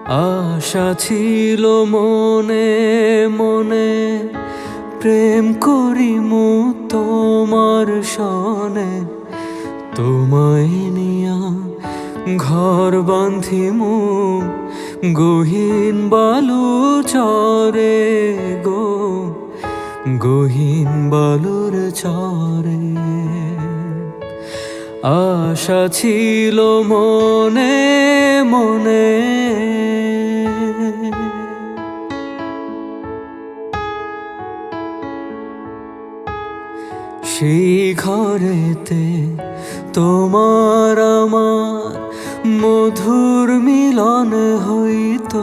আশা ছিল মনে মনে, প্রেম করিমু তোমার সনে। তোমায় নিয়া ঘর বাঁধিমু গহীন বালু চরে গো, গহীন বালুর চরে। আশা ছিল মনে মনে, সেই ঘরেতে তোমার আমার মধুর মিলন হইত।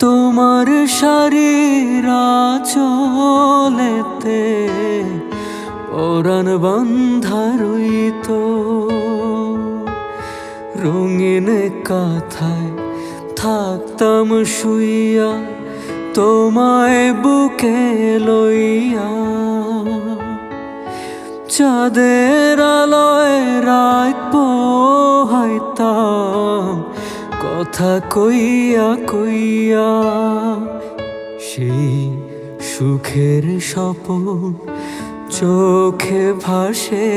তোমার শাড়ির আঁচলেতে পরাণ বান্ধা রইত। রঙিন কাঁথায় থাকতাম শুইয়া তোমায় বুকে লইয়া। চাঁদের আলোয় রাত পোহাইতাম কথা কইয়া কইয়া। সেই সুখের স্বপন চোখে ভাসে,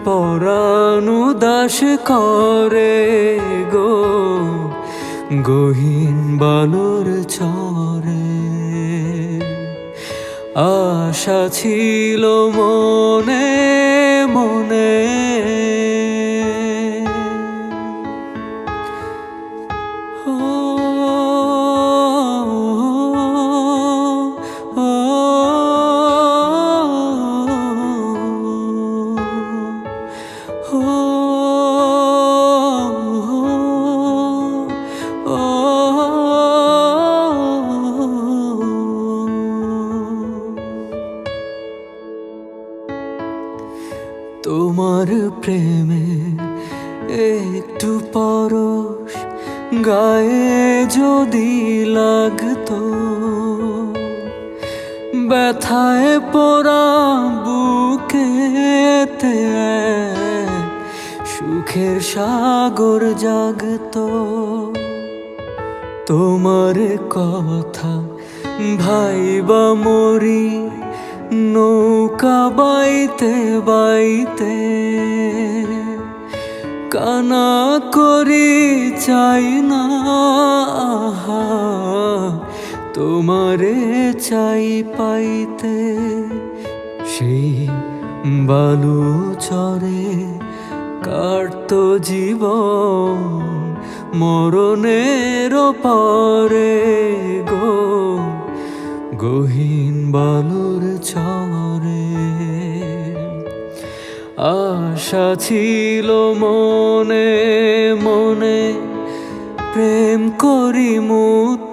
পরাণ উদাস করে গো, গহীন বালুর চরে। আশা ছিল মনে মনে, তোমার প্রেমে একটু পরশ গায়ে যদি লাগতো, ব্যথায় পোড়া বুকেতে সুখের সাগর জাগতো। তোমার কথা ভাইবা মরি নৌকা বাইতে বাইতে। কানা করি চাই না আহা, তোমারে চাই পাইতে। সেই বালু চরে কাটতো জীবন মরণের পরে গো, গহীন বালুর চরে। আশা ছিল মনে মনে, প্রেম করিমু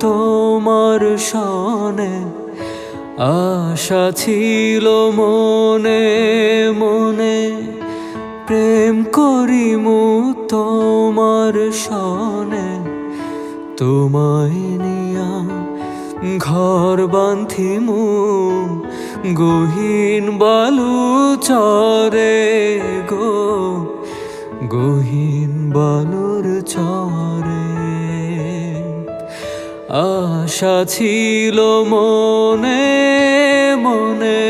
তোমার সনে। আশা ছিল মনে মনে, প্রেম করিমু তোমার সনে। তোমায় নিয়া ঘর বাঁধিমু গহীন বালু চরে গো, গহীন বালুর চরে। আশা ছিল মনে মনে।